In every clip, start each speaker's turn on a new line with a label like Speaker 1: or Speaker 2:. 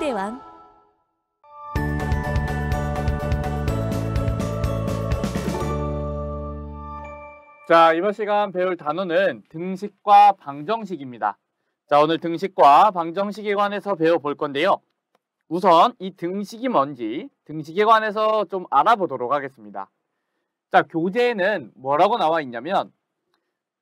Speaker 1: 대왕.
Speaker 2: 자, 이번 시간 배울 단어는 등식과 방정식입니다. 자, 오늘 등식과 방정식에 관해서 배워볼 건데요. 우선 이 등식이 뭔지 등식에 관해서 좀 알아보도록 하겠습니다. 자, 교재에는 뭐라고 나와 있냐면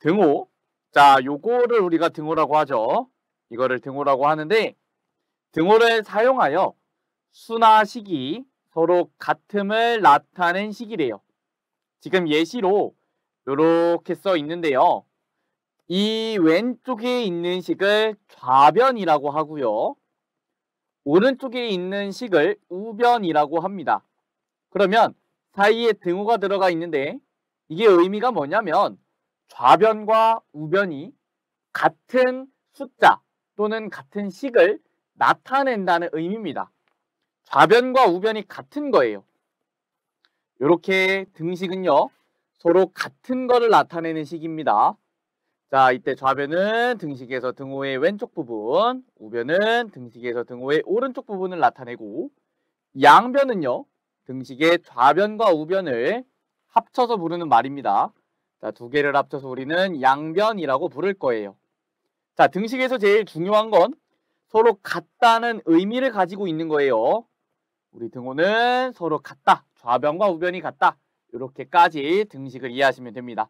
Speaker 2: 등호. 자, 요거를 우리가 등호라고 하죠. 이거를 등호라고 하는데 등호를 사용하여 수나 식이 서로 같음을 나타낸 식이래요. 지금 예시로 이렇게 써 있는데요. 이 왼쪽에 있는 식을 좌변이라고 하고요. 오른쪽에 있는 식을 우변이라고 합니다. 그러면 사이에 등호가 들어가 있는데 이게 의미가 뭐냐면 좌변과 우변이 같은 숫자 또는 같은 식을 나타낸다는 의미입니다. 좌변과 우변이 같은 거예요. 이렇게 등식은요. 서로 같은 거를 나타내는 식입니다. 자, 이때 좌변은 등식에서 등호의 왼쪽 부분, 우변은 등식에서 등호의 오른쪽 부분을 나타내고 양변은요. 등식의 좌변과 우변을 합쳐서 부르는 말입니다. 자, 두 개를 합쳐서 우리는 양변이라고 부를 거예요. 자, 등식에서 제일 중요한 건 서로 같다는 의미를 가지고 있는 거예요. 우리 등호는 서로 같다. 좌변과 우변이 같다. 이렇게까지 등식을 이해하시면 됩니다.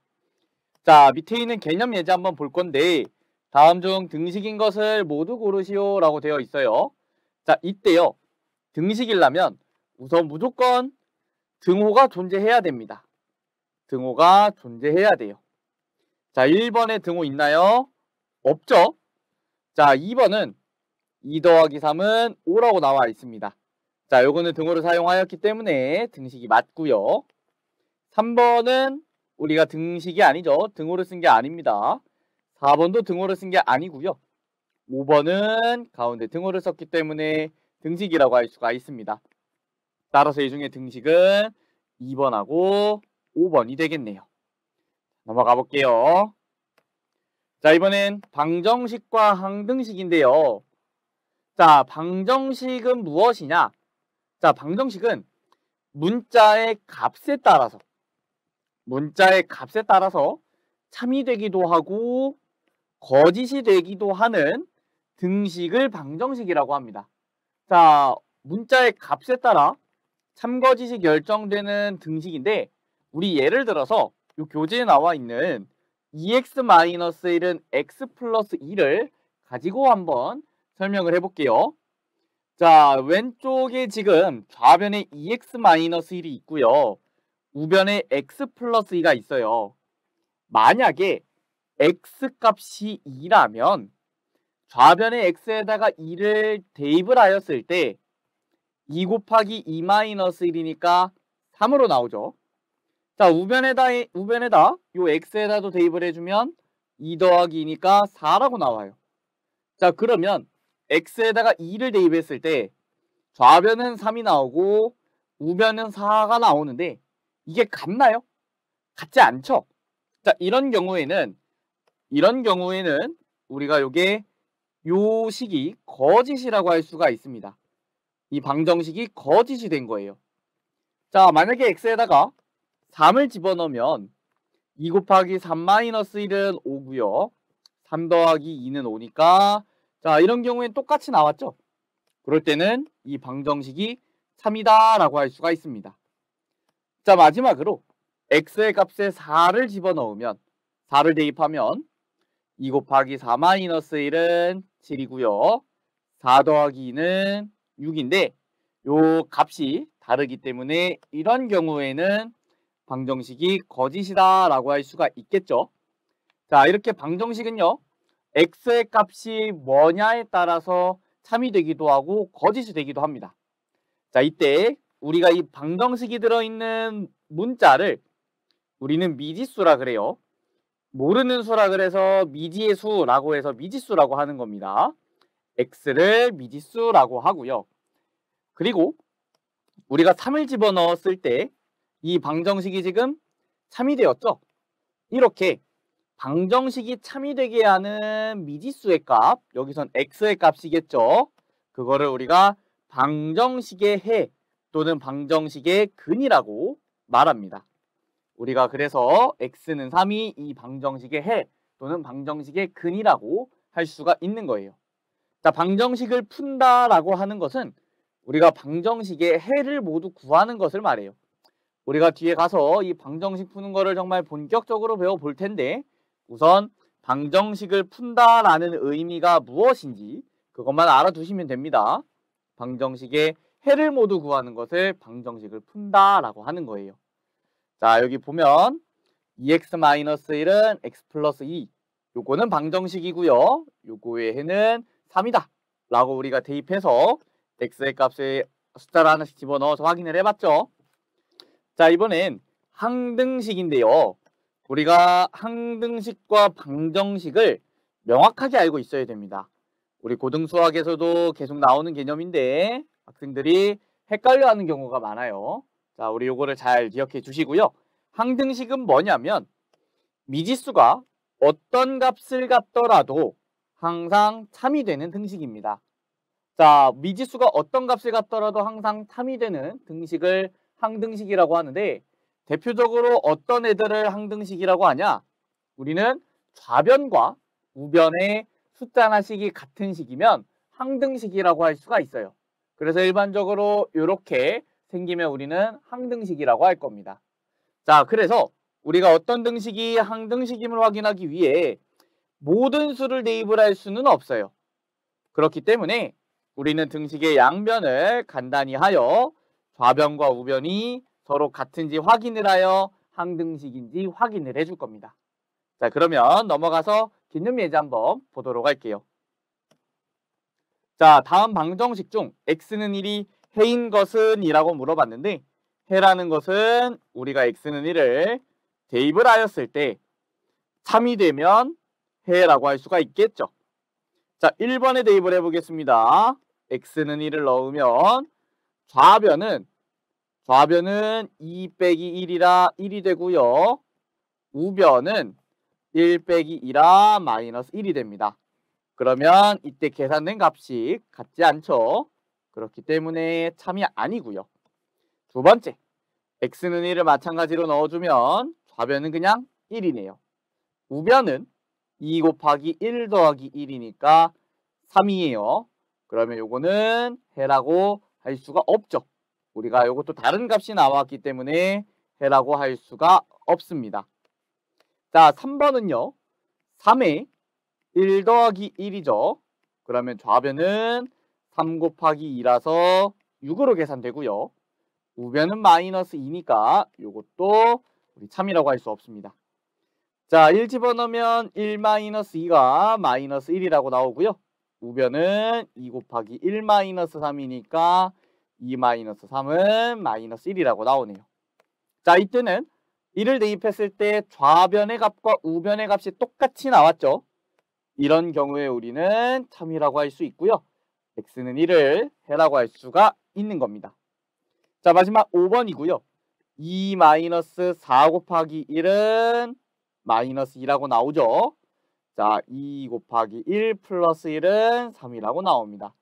Speaker 2: 자, 밑에 있는 개념 예제 한번 볼 건데 다음 중 등식인 것을 모두 고르시오 라고 되어 있어요. 자, 이때요. 등식이라면 우선 무조건 등호가 존재해야 됩니다. 등호가 존재해야 돼요. 자, 1번에 등호 있나요? 없죠? 자, 2번은 2 더하기 3은 5라고 나와 있습니다. 자, 요거는 등호를 사용하였기 때문에 등식이 맞고요. 3번은 우리가 등식이 아니죠. 등호를 쓴 게 아닙니다. 4번도 등호를 쓴 게 아니고요. 5번은 가운데 등호를 썼기 때문에 등식이라고 할 수가 있습니다. 따라서 이 중에 등식은 2번하고 5번이 되겠네요. 넘어가 볼게요. 자, 이번엔 방정식과 항등식인데요. 자, 방정식은 무엇이냐? 자, 방정식은 문자의 값에 따라서 참이 되기도 하고 거짓이 되기도 하는 등식을 방정식이라고 합니다. 자, 문자의 값에 따라 참거짓이 결정되는 등식인데 우리 예를 들어서 이 교재에 나와 있는 2x-1은 x 플러스 2를 가지고 한번 설명을 해볼게요. 자, 왼쪽에 지금 좌변에 2x-1이 있고요. 우변에 x 플러스 2가 있어요. 만약에 x 값이 2라면 좌변의 x에다가 2를 대입을 하였을 때 2 곱하기 2 마이너스 1이니까 3으로 나오죠. 자, 우변에다 요 x에다도 대입을 해주면 2 더하기 2니까 4라고 나와요. 자, 그러면 x에다가 2를 대입했을 때 좌변은 3이 나오고 우변은 4가 나오는데 이게 같나요? 같지 않죠? 자, 이런 경우에는 우리가 요 식이 거짓이라고 할 수가 있습니다. 이 방정식이 거짓이 된 거예요. 자, 만약에 x에다가 3을 집어넣으면 2 곱하기 3 마이너스 1은 5고요. 3 더하기 2는 5니까 자, 이런 경우엔 똑같이 나왔죠? 그럴 때는 이 방정식이 참이다 라고 할 수가 있습니다. 자, 마지막으로 x의 값에 4를 집어넣으면 4를 대입하면 2 곱하기 4 마이너스 1은 7이고요. 4 더하기 2는 6인데 요 값이 다르기 때문에 이런 경우에는 방정식이 거짓이다 라고 할 수가 있겠죠. 자, 이렇게 방정식은요. x의 값이 뭐냐에 따라서 참이 되기도 하고 거짓이 되기도 합니다. 자, 이때 우리가 이 방정식이 들어있는 문자를 우리는 미지수라 그래요. 모르는 수라 그래서 미지의 수라고 해서 미지수라고 하는 겁니다. x를 미지수라고 하고요. 그리고 우리가 3을 집어넣었을 때 이 방정식이 지금 참이 되었죠. 이렇게 방정식이 참이 되게 하는 미지수의 값, 여기선 x의 값이겠죠. 그거를 우리가 방정식의 해 또는 방정식의 근이라고 말합니다. 우리가 그래서 x는 3이 이 방정식의 해 또는 방정식의 근이라고 할 수가 있는 거예요. 자, 방정식을 푼다라고 하는 것은 우리가 방정식의 해를 모두 구하는 것을 말해요. 우리가 뒤에 가서 이 방정식 푸는 거를 정말 본격적으로 배워볼 텐데 우선 방정식을 푼다라는 의미가 무엇인지 그것만 알아두시면 됩니다. 방정식의 해를 모두 구하는 것을 방정식을 푼다라고 하는 거예요. 자, 여기 보면 2x-1은 x 플러스 2 요거는 방정식이고요. 요거의 해는 3이다 라고 우리가 대입해서 x의 값에 숫자를 하나씩 집어넣어서 확인을 해봤죠. 자, 이번엔 항등식인데요. 우리가 항등식과 방정식을 명확하게 알고 있어야 됩니다. 우리 고등수학에서도 계속 나오는 개념인데 학생들이 헷갈려하는 경우가 많아요. 자, 우리 요거를 잘 기억해 주시고요. 항등식은 뭐냐면 미지수가 어떤 값을 갖더라도 항상 참이 되는 등식입니다. 자, 미지수가 어떤 값을 갖더라도 항상 참이 되는 등식을 항등식이라고 하는데 대표적으로 어떤 애들을 항등식이라고 하냐? 우리는 좌변과 우변의 숫자 하나씩이 같은 식이면 항등식이라고 할 수가 있어요. 그래서 일반적으로 이렇게 생기면 우리는 항등식이라고 할 겁니다. 자, 그래서 우리가 어떤 등식이 항등식임을 확인하기 위해 모든 수를 대입을 할 수는 없어요. 그렇기 때문에 우리는 등식의 양변을 간단히 하여 좌변과 우변이 서로 같은지 확인을 하여 항등식인지 확인을 해줄 겁니다. 자, 그러면 넘어가서 개념 예제 한번 보도록 할게요. 자, 다음 방정식 중 x는 1이 해인 것은 이라고 물어봤는데 해라는 것은 우리가 x는 1을 대입을 하였을 때 3이 되면 해라고 할 수가 있겠죠. 자, 1번에 대입을 해보겠습니다. x는 1을 넣으면 좌변은 2 빼기 1이라 1이 되고요. 우변은 1 빼기 2라 마이너스 1이 됩니다. 그러면 이때 계산된 값이 같지 않죠. 그렇기 때문에 참이 아니고요. 두 번째, x는 1을 마찬가지로 넣어주면 좌변은 그냥 1이네요. 우변은 2 곱하기 1 더하기 1이니까 3이에요. 그러면 요거는 해라고 할 수가 없죠. 우리가 요것도 다른 값이 나왔기 때문에 해라고 할 수가 없습니다. 자, 3번은요. 3에 1 더하기 1이죠. 그러면 좌변은 3 곱하기 2라서 6으로 계산되고요. 우변은 마이너스 2니까 요것도 우리 참이라고 할 수 없습니다. 자, 1 집어넣으면 1 마이너스 2가 마이너스 1이라고 나오고요. 우변은 2 곱하기 1 마이너스 3이니까 2 마이너스 3은 마이너스 1이라고 나오네요. 자, 이때는 1을 대입했을 때 좌변의 값과 우변의 값이 똑같이 나왔죠. 이런 경우에 우리는 참이라고 할 수 있고요. x는 1을 해라고 할 수가 있는 겁니다. 자, 마지막 5번이고요. 2 마이너스 4 곱하기 1은 마이너스 2라고 나오죠. 자, 2 곱하기 1 플러스 1은 3이라고 나옵니다.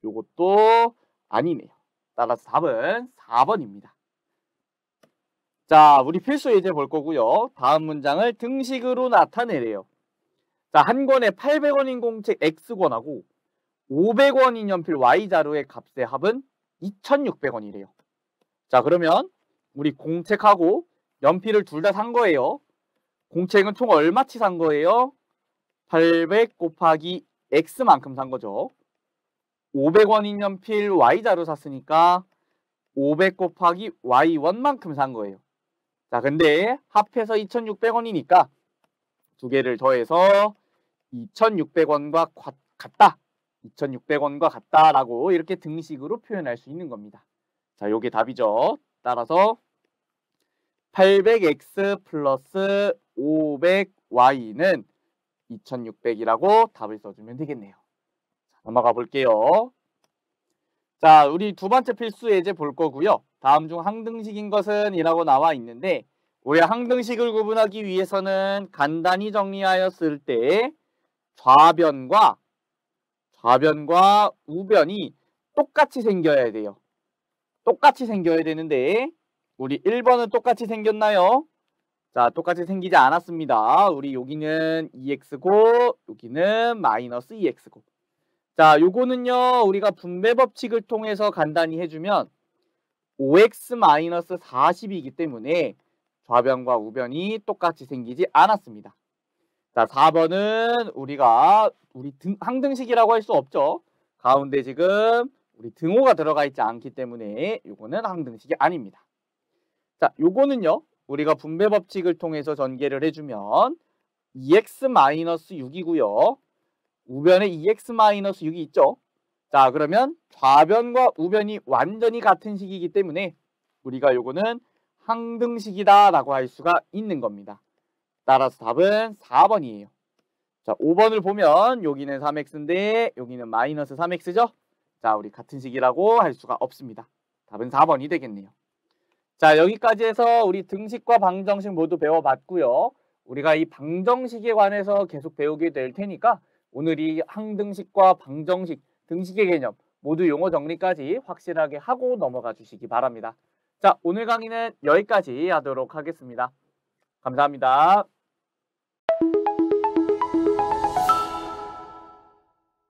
Speaker 2: 요것도 아니네요. 따라서 답은 4번입니다. 자, 우리 필수 예제 볼 거고요. 다음 문장을 등식으로 나타내래요. 자, 한 권에 800원인 공책 X권하고 500원인 연필 Y자루의 값의 합은 2,600원이래요. 자, 그러면 우리 공책하고 연필을 둘 다 산 거예요. 공책은 총 얼마치 산 거예요? 800 곱하기 X만큼 산 거죠. 500원인 연필 Y자루 샀으니까 500 곱하기 Y1만큼 산 거예요. 자, 근데 합해서 2,600원이니까 두 개를 더해서 2,600원과 같다. 2,600원과 같다라고 이렇게 등식으로 표현할 수 있는 겁니다. 자, 요게 답이죠. 따라서 800x 플러스 500y는 2,600이라고 답을 써주면 되겠네요. 자, 넘어가 볼게요. 자, 우리 두 번째 필수 예제 볼 거고요. 다음 중 항등식인 것은 이라고 나와 있는데 우리 항등식을 구분하기 위해서는 간단히 정리하였을 때 좌변과 좌변과 우변이 똑같이 생겨야 돼요. 똑같이 생겨야 되는데 우리 1번은 똑같이 생겼나요? 자, 똑같이 생기지 않았습니다. 우리 여기는 2x고 여기는 마이너스 2x고. 자, 요거는요. 우리가 분배 법칙을 통해서 간단히 해주면 5x 마이너스 40이기 때문에 좌변과 우변이 똑같이 생기지 않았습니다. 자, 4번은 우리가 항등식이라고 할 수 없죠. 가운데 지금 우리 등호가 들어가 있지 않기 때문에 요거는 항등식이 아닙니다. 자, 요거는요. 우리가 분배 법칙을 통해서 전개를 해주면 2x-6이고요. 우변에 2x-6이 있죠. 자, 그러면 좌변과 우변이 완전히 같은 식이기 때문에 우리가 요거는 항등식이다 라고 할 수가 있는 겁니다. 따라서 답은 4번이에요. 자, 5번을 보면 여기는 3x인데 여기는 마이너스 3x죠. 자, 우리 같은 식이라고 할 수가 없습니다. 답은 4번이 되겠네요. 자, 여기까지 해서 우리 등식과 방정식 모두 배워봤고요. 우리가 이 방정식에 관해서 계속 배우게 될 테니까 오늘 이 항등식과 방정식, 등식의 개념 모두 용어 정리까지 확실하게 하고 넘어가 주시기 바랍니다. 자, 오늘 강의는 여기까지 하도록 하겠습니다. 감사합니다.